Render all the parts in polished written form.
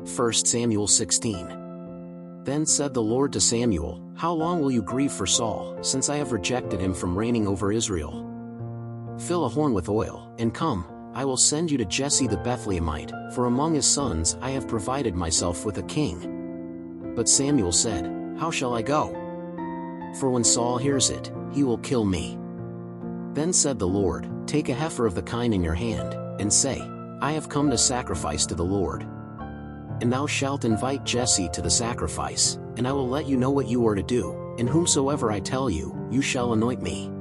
1 Samuel 16. Then said the Lord to Samuel, How long will you grieve for Saul, since I have rejected him from reigning over Israel? Fill a horn with oil, and come, I will send you to Jesse the Bethlehemite, for among his sons I have provided myself with a king. But Samuel said, How shall I go? For when Saul hears it, he will kill me. Then said the Lord, Take a heifer of the kine in your hand, and say, I have come to sacrifice to the Lord. And thou shalt invite Jesse to the sacrifice, and I will let you know what you are to do, and whomsoever I tell you, you shall anoint me.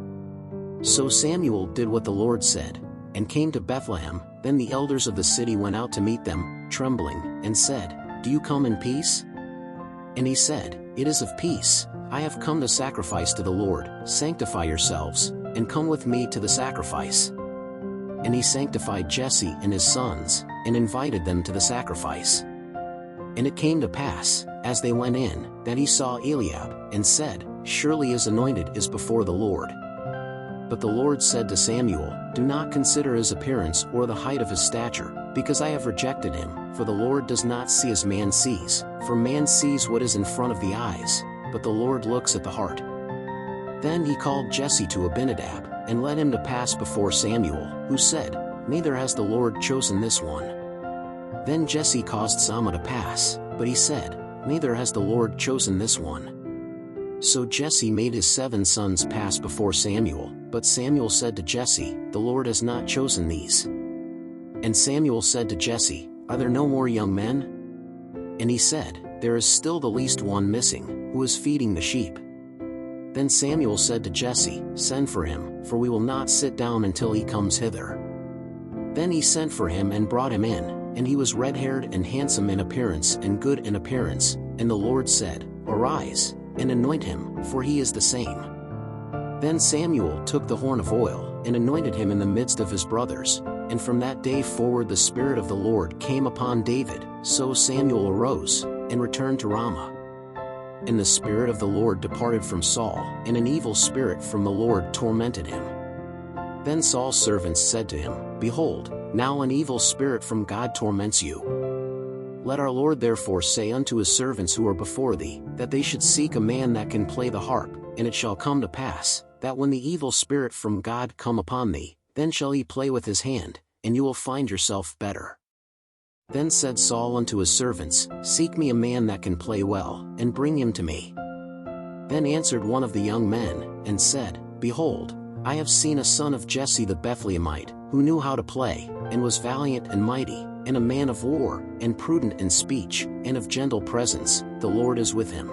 So Samuel did what the Lord said, and came to Bethlehem. Then the elders of the city went out to meet them, trembling, and said, Do you come in peace? And he said, It is of peace. I have come to sacrifice to the Lord. Sanctify yourselves, and come with me to the sacrifice. And he sanctified Jesse and his sons, and invited them to the sacrifice. And it came to pass, as they went in, that he saw Eliab, and said, Surely his anointed is before the Lord. But the Lord said to Samuel, Do not consider his appearance or the height of his stature, because I have rejected him, for the Lord does not see as man sees, for man sees what is in front of the eyes, but the Lord looks at the heart. Then he called Jesse to Abinadab, and led him to pass before Samuel, who said, Neither has the Lord chosen this one. Then Jesse caused Shammah to pass, but he said, Neither has the Lord chosen this one. So Jesse made his 7 sons pass before Samuel, but Samuel said to Jesse, The Lord has not chosen these. And Samuel said to Jesse, Are there no more young men? And he said, There is still the least one missing, who is feeding the sheep. Then Samuel said to Jesse, Send for him, for we will not sit down until he comes hither. Then he sent for him and brought him in, and he was red-haired and handsome in appearance and good in appearance, and the Lord said, Arise, and anoint him, for he is the same. Then Samuel took the horn of oil, and anointed him in the midst of his brothers, and from that day forward the Spirit of the Lord came upon David. So Samuel arose, and returned to Ramah. And the Spirit of the Lord departed from Saul, and an evil spirit from the Lord tormented him. Then Saul's servants said to him, Behold, now an evil spirit from God torments you. Let our Lord therefore say unto his servants who are before thee, that they should seek a man that can play the harp, and it shall come to pass, that when the evil spirit from God come upon thee, then shall he play with his hand, and you will find yourself better. Then said Saul unto his servants, Seek me a man that can play well, and bring him to me. Then answered one of the young men, and said, Behold, I have seen a son of Jesse the Bethlehemite, who knew how to play, and was valiant and mighty, and a man of war, and prudent in speech, and of gentle presence. The Lord is with him.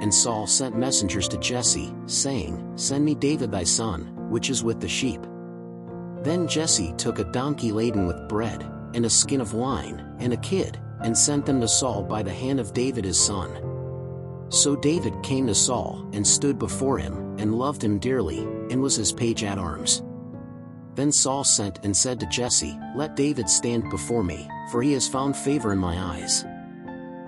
And Saul sent messengers to Jesse, saying, Send me David thy son, which is with the sheep. Then Jesse took a donkey laden with bread, and a skin of wine, and a kid, and sent them to Saul by the hand of David his son. So David came to Saul, and stood before him, and loved him dearly, and was his page at arms. Then Saul sent and said to Jesse, Let David stand before me, for he has found favor in my eyes.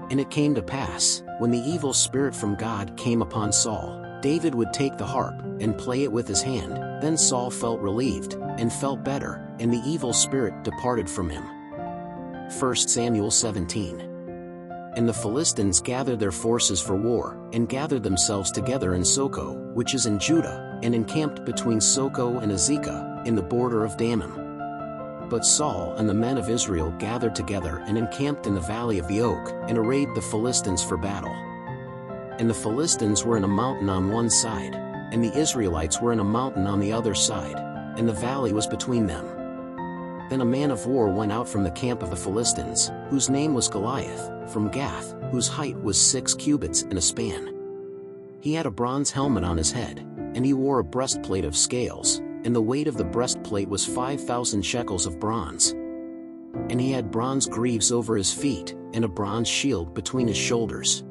And it came to pass, when the evil spirit from God came upon Saul, David would take the harp, and play it with his hand. Then Saul felt relieved, and felt better, and the evil spirit departed from him. 1 Samuel 17. And the Philistines gathered their forces for war, and gathered themselves together in Soko, which is in Judah, and encamped between Soko and Azekah, in the border of Damim. But Saul and the men of Israel gathered together and encamped in the valley of the oak, and arrayed the Philistines for battle. And the Philistines were in a mountain on one side, and the Israelites were in a mountain on the other side, and the valley was between them. Then a man of war went out from the camp of the Philistines, whose name was Goliath, from Gath, whose height was 6 cubits and a span. He had a bronze helmet on his head, and he wore a breastplate of scales, and the weight of the breastplate was 5,000 shekels of bronze. And he had bronze greaves over his feet, and a bronze shield between his shoulders.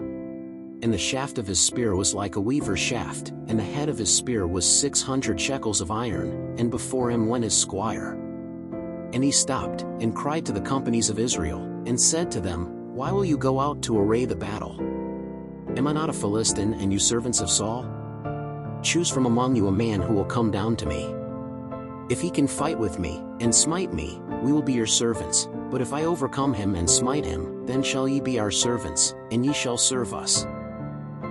And the shaft of his spear was like a weaver's shaft, and the head of his spear was 600 shekels of iron, and before him went his squire. And he stopped, and cried to the companies of Israel, and said to them, Why will you go out to array the battle? Am I not a Philistine, and you servants of Saul? Choose from among you a man who will come down to me. If he can fight with me, and smite me, we will be your servants, But if I overcome him and smite him, then shall ye be our servants, and ye shall serve us.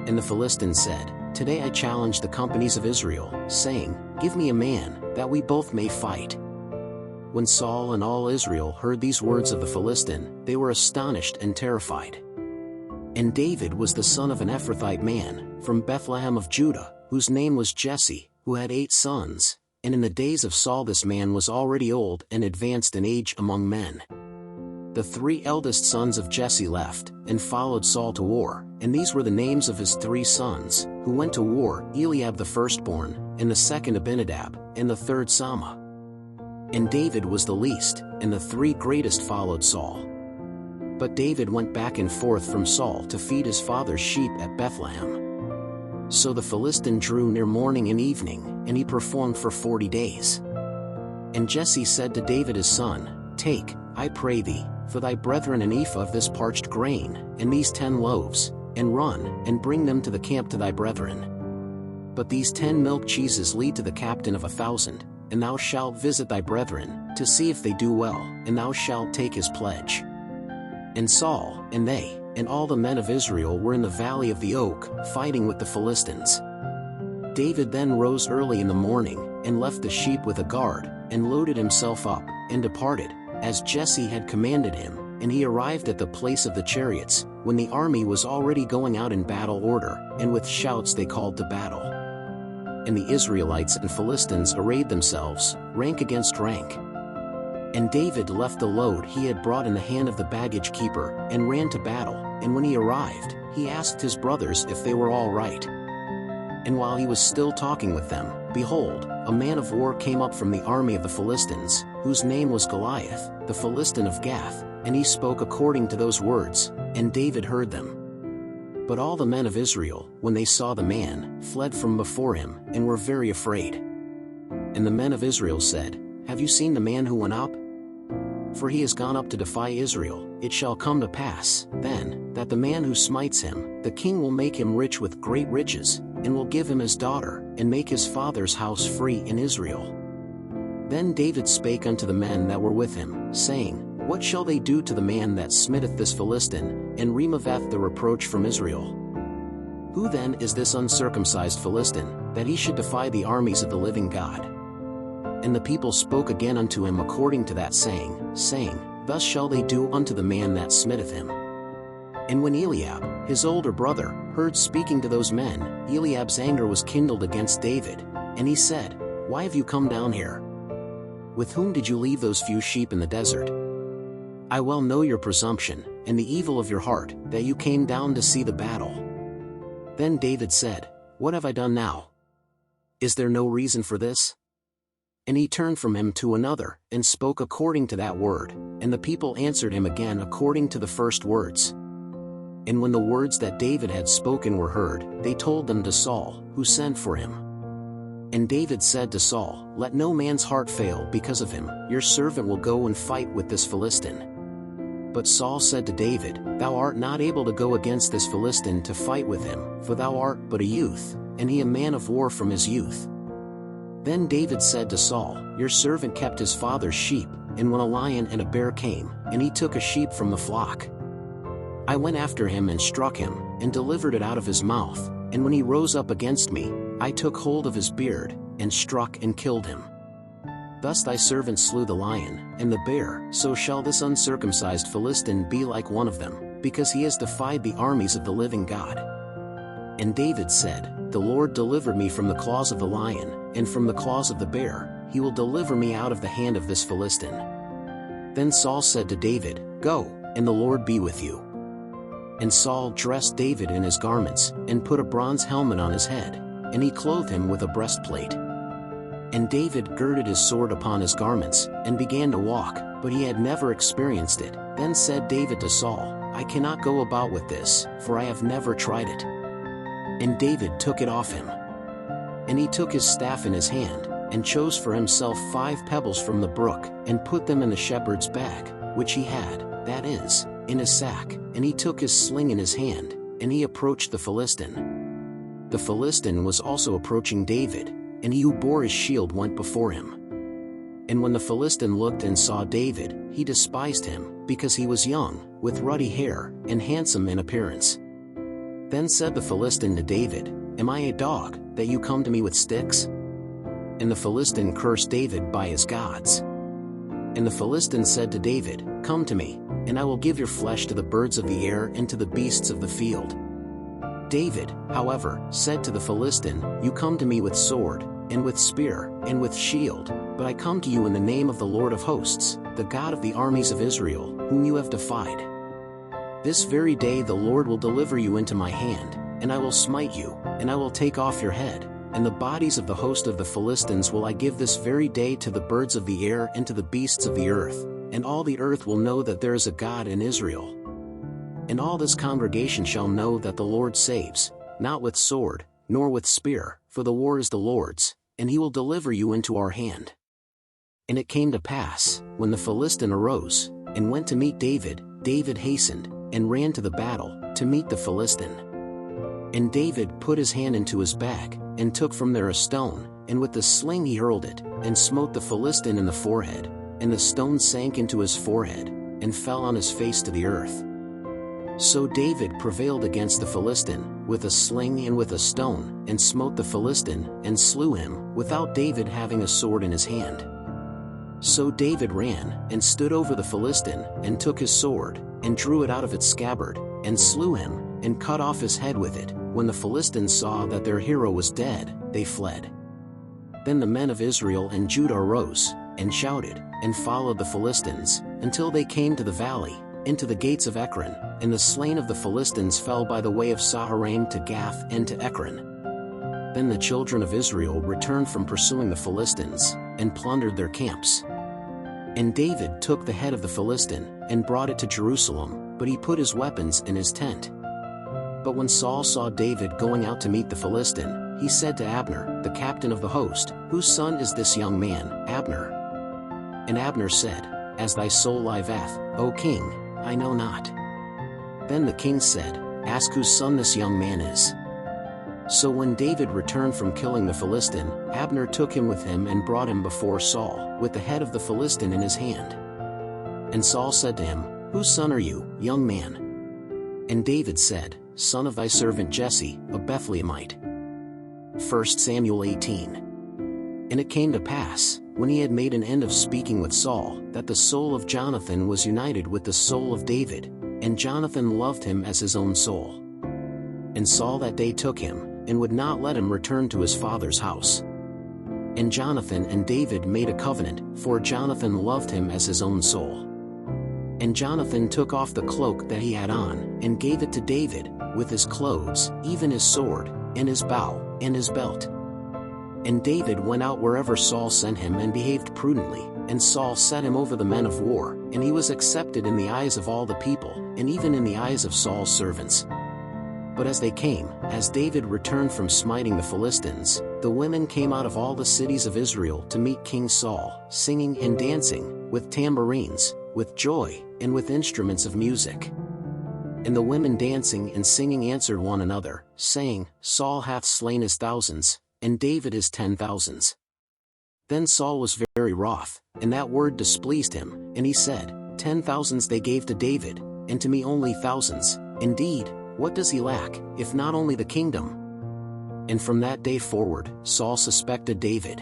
And the Philistine said, Today I challenge the companies of Israel, saying, Give me a man, that we both may fight. When Saul and all Israel heard these words of the Philistine, they were astonished and terrified. And David was the son of an Ephrathite man, from Bethlehem of Judah, whose name was Jesse, who had 8 sons, and in the days of Saul this man was already old and advanced in age among men. The 3 eldest sons of Jesse left, and followed Saul to war, and these were the names of his 3 sons, who went to war, Eliab the firstborn, and the second Abinadab, and the third Sama. And David was the least, and the 3 greatest followed Saul. But David went back and forth from Saul to feed his father's sheep at Bethlehem. So the Philistine drew near morning and evening, and he performed for 40 days. And Jesse said to David his son, Take, I pray thee, for thy brethren an ephah of this parched grain, and these 10 loaves, and run, and bring them to the camp to thy brethren. But these 10 milk cheeses lead to the captain of 1,000, and thou shalt visit thy brethren, to see if they do well, and thou shalt take his pledge. And Saul, and they, and all the men of Israel were in the valley of the oak, fighting with the Philistines. David then rose early in the morning, and left the sheep with a guard, and loaded himself up, and departed, as Jesse had commanded him, and he arrived at the place of the chariots, when the army was already going out in battle order, and with shouts they called to battle. And the Israelites and Philistines arrayed themselves, rank against rank. And David left the load he had brought in the hand of the baggage keeper, and ran to battle, and when he arrived, he asked his brothers if they were all right. And while he was still talking with them, behold, a man of war came up from the army of the Philistines, whose name was Goliath, the Philistine of Gath, and he spoke according to those words, and David heard them. But all the men of Israel, when they saw the man, fled from before him, and were very afraid. And the men of Israel said, Have you seen the man who went up? For he has gone up to defy Israel. It shall come to pass, then, that the man who smites him, the king will make him rich with great riches, and will give him his daughter, and make his father's house free in Israel. Then David spake unto the men that were with him, saying, What shall they do to the man that smitteth this Philistine, and removeth the reproach from Israel? Who then is this uncircumcised Philistine, that he should defy the armies of the living God? And the people spoke again unto him according to that saying, Thus shall they do unto the man that smitteth him. And when Eliab, his older brother, heard speaking to those men, Eliab's anger was kindled against David, and he said, Why have you come down here? With whom did you leave those few sheep in the desert? I well know your presumption, and the evil of your heart, that you came down to see the battle. Then David said, What have I done now? Is there no reason for this? And he turned from him to another, and spoke according to that word, and the people answered him again according to the first words. And when the words that David had spoken were heard, they told them to Saul, who sent for him. And David said to Saul, Let no man's heart fail because of him, your servant will go and fight with this Philistine. But Saul said to David, Thou art not able to go against this Philistine to fight with him, for thou art but a youth, and he a man of war from his youth. Then David said to Saul, Your servant kept his father's sheep, and when a lion and a bear came, and he took a sheep from the flock, I went after him and struck him, and delivered it out of his mouth, and when he rose up against me, I took hold of his beard, and struck and killed him. Thus thy servant slew the lion, and the bear, so shall this uncircumcised Philistine be like one of them, because he has defied the armies of the living God. And David said, The Lord delivered me from the claws of the lion, and from the claws of the bear, he will deliver me out of the hand of this Philistine. Then Saul said to David, Go, and the Lord be with you. And Saul dressed David in his garments, and put a bronze helmet on his head, and he clothed him with a breastplate. And David girded his sword upon his garments, and began to walk, but he had never experienced it. Then said David to Saul, I cannot go about with this, for I have never tried it. And David took it off him. And he took his staff in his hand, and chose for himself 5 pebbles from the brook, and put them in the shepherd's bag, which he had, that is, in his sack, and he took his sling in his hand, and he approached the Philistine. The Philistine was also approaching David, and he who bore his shield went before him. And when the Philistine looked and saw David, he despised him, because he was young, with ruddy hair, and handsome in appearance. Then said the Philistine to David, Am I a dog, that you come to me with sticks? And the Philistine cursed David by his gods. And the Philistine said to David, Come to me, and I will give your flesh to the birds of the air and to the beasts of the field. David, however, said to the Philistine, You come to me with sword, and with spear, and with shield, but I come to you in the name of the Lord of hosts, the God of the armies of Israel, whom you have defied. This very day the Lord will deliver you into my hand, and I will smite you, and I will take off your head, and the bodies of the host of the Philistines will I give this very day to the birds of the air and to the beasts of the earth, and all the earth will know that there is a God in Israel. And all this congregation shall know that the Lord saves, not with sword, nor with spear, for the war is the Lord's, and he will deliver you into our hand. And it came to pass, when the Philistine arose, and went to meet David, David hastened, and ran to the battle, to meet the Philistine. And David put his hand into his bag, and took from there a stone, and with the sling he hurled it, and smote the Philistine in the forehead, and the stone sank into his forehead, and fell on his face to the earth. So David prevailed against the Philistine, with a sling and with a stone, and smote the Philistine, and slew him, without David having a sword in his hand. So David ran, and stood over the Philistine, and took his sword, and drew it out of its scabbard, and slew him, and cut off his head with it. When the Philistines saw that their hero was dead, they fled. Then the men of Israel and Judah arose, and shouted, and followed the Philistines, until they came to the valley, into the gates of Ekron, and the slain of the Philistines fell by the way of Saharaim to Gath and to Ekron. Then the children of Israel returned from pursuing the Philistines, and plundered their camps. And David took the head of the Philistine, and brought it to Jerusalem, but he put his weapons in his tent. But when Saul saw David going out to meet the Philistine, he said to Abner, the captain of the host, Whose son is this young man, Abner? And Abner said, As thy soul liveth, O king, I know not. Then the king said, Ask whose son this young man is. So when David returned from killing the Philistine, Abner took him with him and brought him before Saul, with the head of the Philistine in his hand. And Saul said to him, Whose son are you, young man? And David said, Son of thy servant Jesse, a Bethlehemite. 1 Samuel 18. And it came to pass, when he had made an end of speaking with Saul, that the soul of Jonathan was united with the soul of David, and Jonathan loved him as his own soul. And Saul that day took him, and would not let him return to his father's house. And Jonathan and David made a covenant, for Jonathan loved him as his own soul. And Jonathan took off the cloak that he had on, and gave it to David, with his clothes, even his sword, and his bow, and his belt. And David went out wherever Saul sent him and behaved prudently, and Saul set him over the men of war, and he was accepted in the eyes of all the people, and even in the eyes of Saul's servants. But as they came, as David returned from smiting the Philistines, the women came out of all the cities of Israel to meet King Saul, singing and dancing, with tambourines, with joy, and with instruments of music. And the women dancing and singing answered one another, saying, Saul hath slain his thousands, and David his 10,000s. Then Saul was very wroth, and that word displeased him, and he said, 10,000s they gave to David, and to me only thousands. Indeed, what does he lack, if not only the kingdom? And from that day forward, Saul suspected David.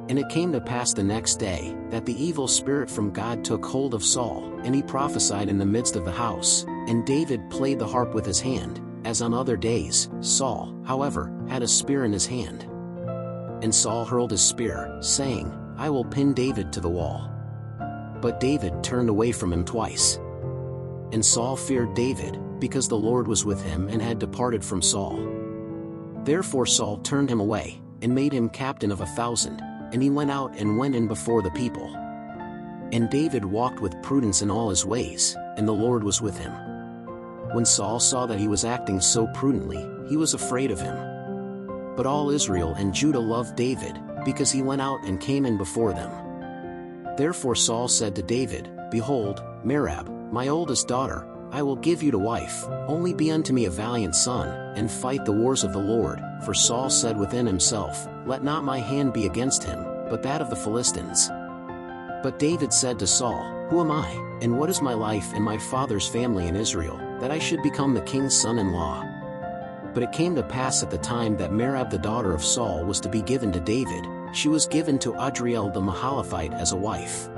And it came to pass the next day, that the evil spirit from God took hold of Saul, and he prophesied in the midst of the house, and David played the harp with his hand, as on other days. Saul, however, had a spear in his hand. And Saul hurled his spear, saying, I will pin David to the wall. But David turned away from him twice. And Saul feared David, because the Lord was with him and had departed from Saul. Therefore Saul turned him away, and made him captain of 1,000, and he went out and went in before the people. And David walked with prudence in all his ways, and the Lord was with him. When Saul saw that he was acting so prudently, he was afraid of him. But all Israel and Judah loved David, because he went out and came in before them. Therefore Saul said to David, Behold, Merab, my oldest daughter, I will give you to wife, only be unto me a valiant son, and fight the wars of the Lord. For Saul said within himself, Let not my hand be against him, but that of the Philistines. But David said to Saul, "Who am I, and what is my life and my father's family in Israel, that I should become the king's son-in-law?" But it came to pass at the time that Merab the daughter of Saul was to be given to David, she was given to Adriel the Mahalathite as a wife.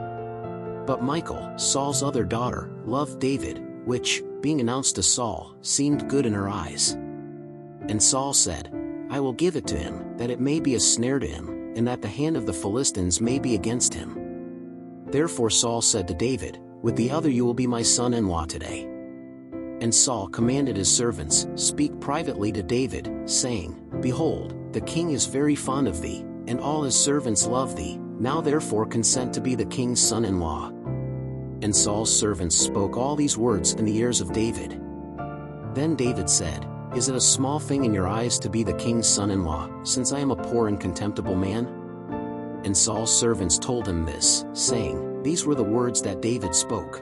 But Michal, Saul's other daughter, loved David, which, being announced to Saul, seemed good in her eyes. And Saul said, "I will give it to him, that it may be a snare to him, and that the hand of the Philistines may be against him." Therefore Saul said to David, "With the other you will be my son-in-law today." And Saul commanded his servants, "Speak privately to David, saying, Behold, the king is very fond of thee, and all his servants love thee, now therefore consent to be the king's son-in-law." And Saul's servants spoke all these words in the ears of David. Then David said, "Is it a small thing in your eyes to be the king's son-in-law, since I am a poor and contemptible man?" And Saul's servants told him this, saying, "These were the words that David spoke."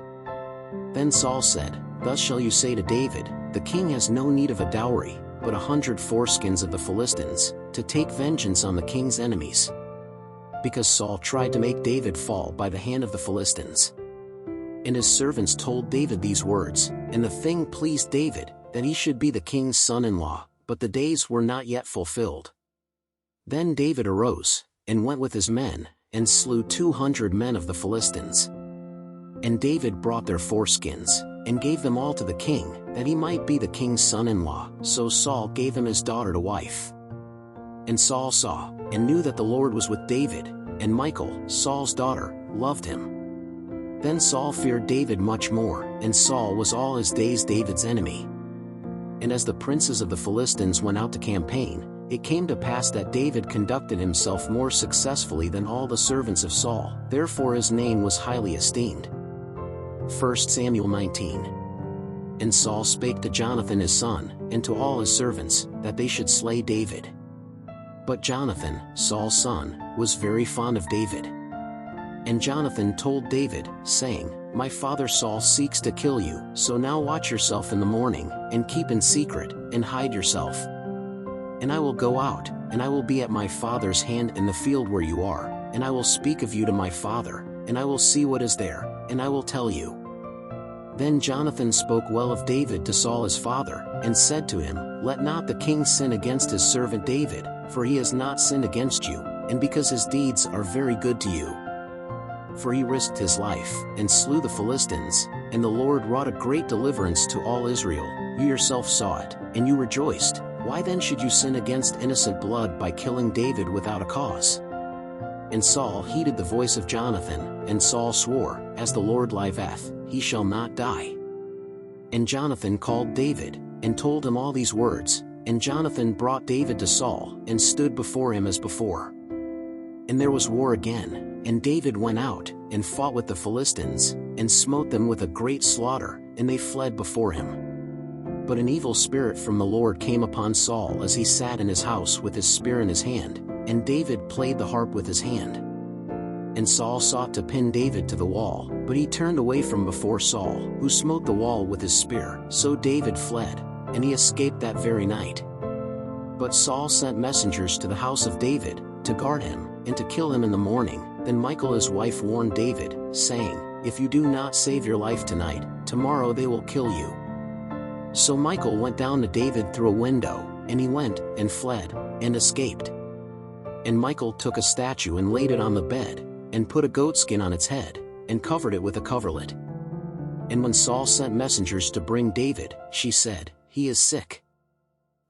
Then Saul said, "Thus shall you say to David, The king has no need of a dowry, but 100 foreskins of the Philistines, to take vengeance on the king's enemies." Because Saul tried to make David fall by the hand of the Philistines. And his servants told David these words, and the thing pleased David, that he should be the king's son-in-law, but the days were not yet fulfilled. Then David arose, and went with his men, and slew 200 men of the Philistines. And David brought their foreskins, and gave them all to the king, that he might be the king's son-in-law. So Saul gave him his daughter to wife. And Saul saw, and knew that the Lord was with David, and Michal, Saul's daughter, loved him. Then Saul feared David much more, and Saul was all his days David's enemy. And as the princes of the Philistines went out to campaign, it came to pass that David conducted himself more successfully than all the servants of Saul, therefore his name was highly esteemed. 1 Samuel 19. And Saul spake to Jonathan his son, and to all his servants, that they should slay David. But Jonathan, Saul's son, was very fond of David. And Jonathan told David, saying, "My father Saul seeks to kill you, so now watch yourself in the morning, and keep in secret, and hide yourself. And I will go out, and I will be at my father's hand in the field where you are, and I will speak of you to my father, and I will see what is there, and I will tell you." Then Jonathan spoke well of David to Saul his father, and said to him, "Let not the king sin against his servant David, for he has not sinned against you, and because his deeds are very good to you. For he risked his life, and slew the Philistines, and the Lord wrought a great deliverance to all Israel. You yourself saw it, and you rejoiced. Why then should you sin against innocent blood by killing David without a cause?" And Saul heeded the voice of Jonathan, and Saul swore, "As the Lord liveth, he shall not die." And Jonathan called David, and told him all these words, and Jonathan brought David to Saul, and stood before him as before. And there was war again, and David went out, and fought with the Philistines, and smote them with a great slaughter, and they fled before him. But an evil spirit from the Lord came upon Saul as he sat in his house with his spear in his hand, and David played the harp with his hand. And Saul sought to pin David to the wall, but he turned away from before Saul, who smote the wall with his spear. So David fled, and he escaped that very night. But Saul sent messengers to the house of David, to guard him, and to kill him in the morning. Then Michal his wife warned David, saying, "If you do not save your life tonight, tomorrow they will kill you." So Michal went down to David through a window, and he went, and fled, and escaped. And Michal took a statue and laid it on the bed, and put a goatskin on its head, and covered it with a coverlet. And when Saul sent messengers to bring David, she said, "He is sick."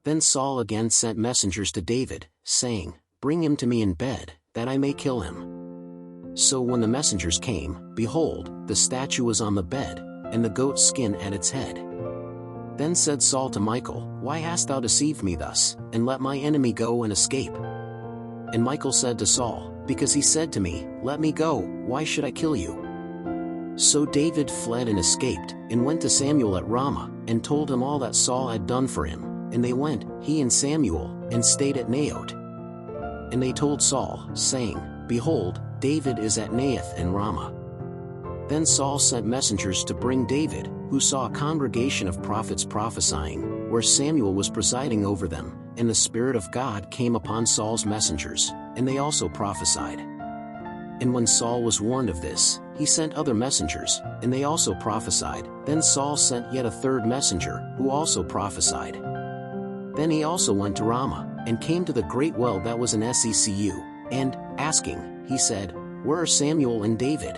Then Saul again sent messengers to David, saying, "Bring him to me in bed, that I may kill him." So when the messengers came, behold, the statue was on the bed, and the goat's skin at its head. Then said Saul to Michal, "Why hast thou deceived me thus, and let my enemy go and escape?" And Michal said to Saul, "Because he said to me, Let me go, why should I kill you?" So David fled and escaped, and went to Samuel at Ramah, and told him all that Saul had done for him. And they went, he and Samuel, and stayed at Naioth. And they told Saul, saying, "Behold, David is at Naioth in Ramah." Then Saul sent messengers to bring David, who saw a congregation of prophets prophesying, where Samuel was presiding over them, and the Spirit of God came upon Saul's messengers, and they also prophesied. And when Saul was warned of this, he sent other messengers, and they also prophesied. Then Saul sent yet a third messenger, who also prophesied. Then he also went to Ramah, and came to the great well that was in Secu, and, asking, he said, Where are Samuel and David?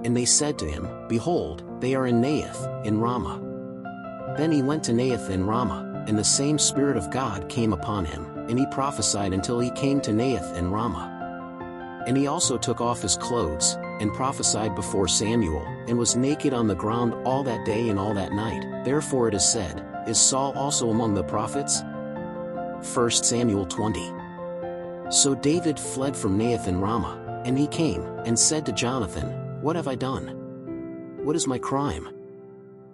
And they said to him, Behold, they are in Naioth, in Ramah. Then he went to Naioth in Ramah, and the same Spirit of God came upon him, and he prophesied until he came to Naioth in Ramah. And he also took off his clothes, and prophesied before Samuel, and was naked on the ground all that day and all that night. Therefore it is said, Is Saul also among the prophets? 1 Samuel 20. So David fled from Naioth in Ramah, and he came, and said to Jonathan, What have I done? What is my crime?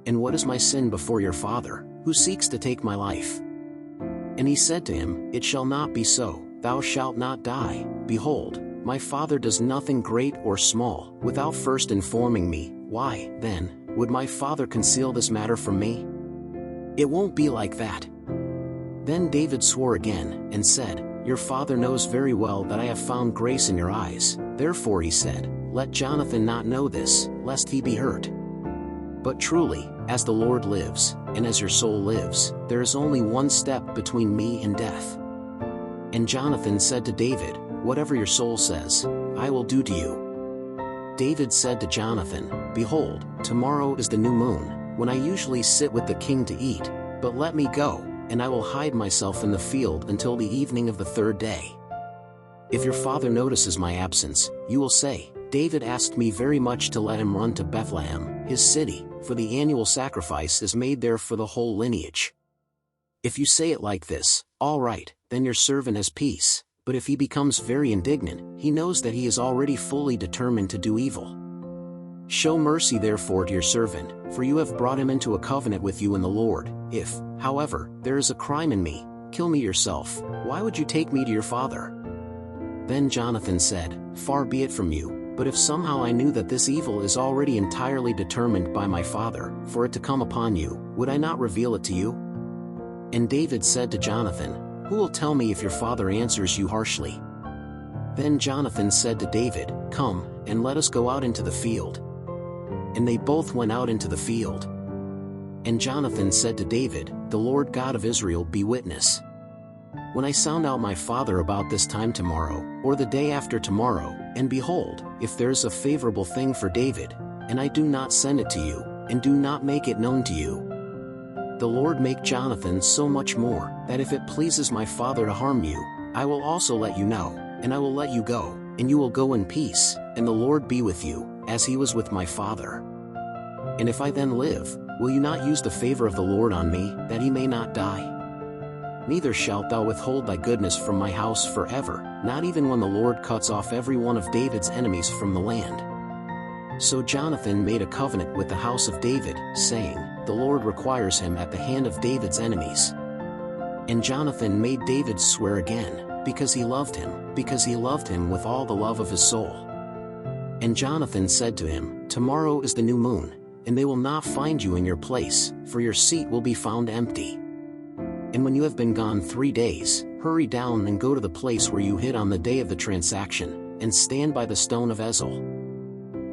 And what is my sin before your father, who seeks to take my life? And he said to him, It shall not be so, thou shalt not die. Behold, my father does nothing great or small, without first informing me. Why, then, would my father conceal this matter from me? It won't be like that. Then David swore again, and said, Your father knows very well that I have found grace in your eyes. Therefore he said, Let Jonathan not know this, lest he be hurt. But truly, as the Lord lives, and as your soul lives, there is only one step between me and death. And Jonathan said to David, Whatever your soul says, I will do to you. David said to Jonathan, Behold, tomorrow is the new moon, when I usually sit with the king to eat, but let me go, and I will hide myself in the field until the evening of the third day. If your father notices my absence, you will say, David asked me very much to let him run to Bethlehem, his city, for the annual sacrifice is made there for the whole lineage. If you say it like this, all right, then your servant has peace. But if he becomes very indignant, he knows that he is already fully determined to do evil. Show mercy therefore to your servant, for you have brought him into a covenant with you in the Lord. If, however, there is a crime in me, kill me yourself. Why would you take me to your father? Then Jonathan said, Far be it from you, but if somehow I knew that this evil is already entirely determined by my father, for it to come upon you, would I not reveal it to you? And David said to Jonathan, Who will tell me if your father answers you harshly? Then Jonathan said to David, Come, and let us go out into the field. And they both went out into the field. And Jonathan said to David, The Lord God of Israel be witness. When I sound out my father about this time tomorrow, or the day after tomorrow, and behold, if there is a favorable thing for David, and I do not send it to you, and do not make it known to you, the Lord make Jonathan so much more, that if it pleases my father to harm you, I will also let you know, and I will let you go, and you will go in peace, and the Lord be with you, as he was with my father. And if I then live, will you not use the favor of the Lord on me, that he may not die? Neither shalt thou withhold thy goodness from my house forever, not even when the Lord cuts off every one of David's enemies from the land. So Jonathan made a covenant with the house of David, saying, The Lord requires him at the hand of David's enemies. And Jonathan made David swear again, because he loved him with all the love of his soul. And Jonathan said to him, Tomorrow is the new moon, and they will not find you in your place, for your seat will be found empty. And when you have been gone 3 days, hurry down and go to the place where you hid on the day of the transaction, and stand by the stone of Ezel.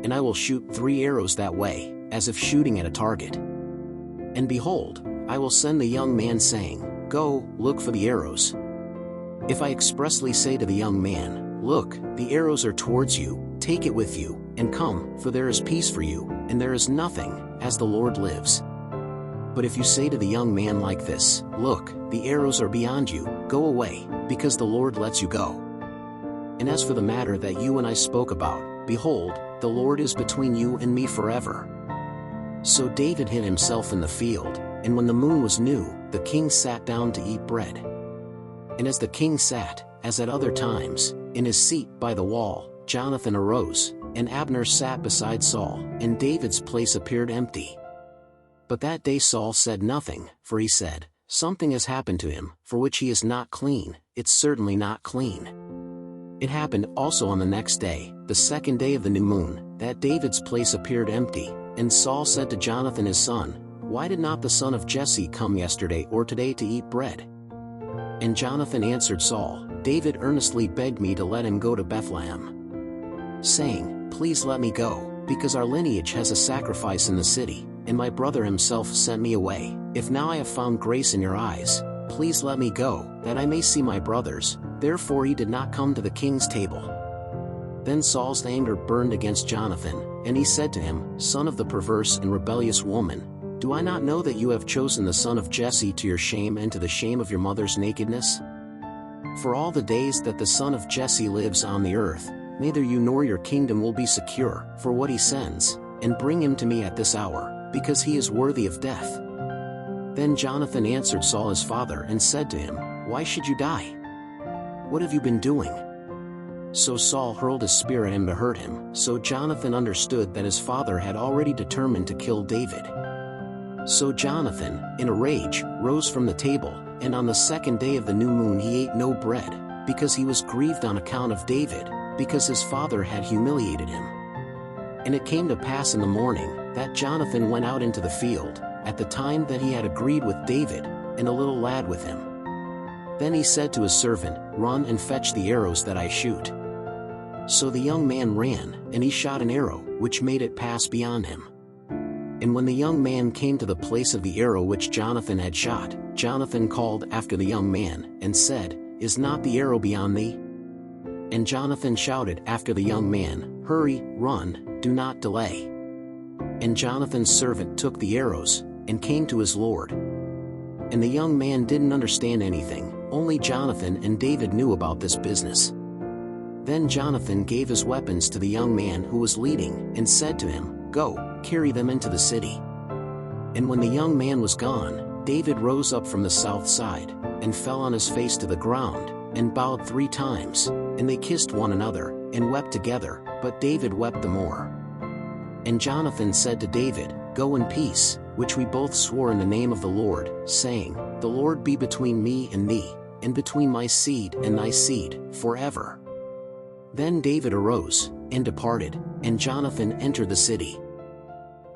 And I will shoot 3 arrows that way, as if shooting at a target. And behold, I will send the young man saying, Go, look for the arrows. If I expressly say to the young man, Look, the arrows are towards you, take it with you, and come, for there is peace for you, and there is nothing, as the Lord lives. But if you say to the young man like this, Look, the arrows are beyond you, go away, because the Lord lets you go. And as for the matter that you and I spoke about, behold, the Lord is between you and me forever. So David hid himself in the field, and when the moon was new, the king sat down to eat bread. And as the king sat, as at other times, in his seat by the wall, Jonathan arose, and Abner sat beside Saul, and David's place appeared empty. But that day Saul said nothing, for he said, Something has happened to him, for which he is not clean, it's certainly not clean. It happened also on the next day, the second day of the new moon, that David's place appeared empty, and Saul said to Jonathan his son, Why did not the son of Jesse come yesterday or today to eat bread? And Jonathan answered Saul, David earnestly begged me to let him go to Bethlehem. saying, "Please let me go, because our lineage has a sacrifice in the city, and my brother himself sent me away. If now I have found grace in your eyes, please let me go, that I may see my brothers." Therefore he did not come to the king's table. Then Saul's anger burned against Jonathan, and he said to him, "Son of the perverse and rebellious woman, do I not know that you have chosen the son of Jesse to your shame and to the shame of your mother's nakedness? For all the days that the son of Jesse lives on the earth, neither you nor your kingdom will be secure, for what he sends, and bring him to me at this hour, because he is worthy of death." Then Jonathan answered Saul his father and said to him, "Why should you die? What have you been doing?" So Saul hurled his spear at him to hurt him. So Jonathan understood that his father had already determined to kill David. So Jonathan, in a rage, rose from the table, and on the second day of the new moon he ate no bread, because he was grieved on account of David, because his father had humiliated him. And it came to pass in the morning, that Jonathan went out into the field, at the time that he had agreed with David, and a little lad with him. Then he said to his servant, "Run and fetch the arrows that I shoot." So the young man ran, and he shot an arrow, which made it pass beyond him. And when the young man came to the place of the arrow which Jonathan had shot, Jonathan called after the young man, and said, "Is not the arrow beyond thee?" And Jonathan shouted after the young man, "Hurry, run, do not delay." And Jonathan's servant took the arrows, and came to his lord. And the young man didn't understand anything, only Jonathan and David knew about this business. Then Jonathan gave his weapons to the young man who was leading, and said to him, "Go, carry them into the city." And when the young man was gone, David rose up from the south side, and fell on his face to the ground, and bowed 3 times, and they kissed one another, and wept together, but David wept the more. And Jonathan said to David, "Go in peace, which we both swore in the name of the Lord, saying, The Lord be between me and thee, and between my seed and thy seed, forever." Then David arose, and departed, and Jonathan entered the city.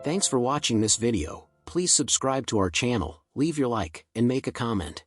Thanks for watching this video. Please subscribe to our channel, leave your like, and make a comment.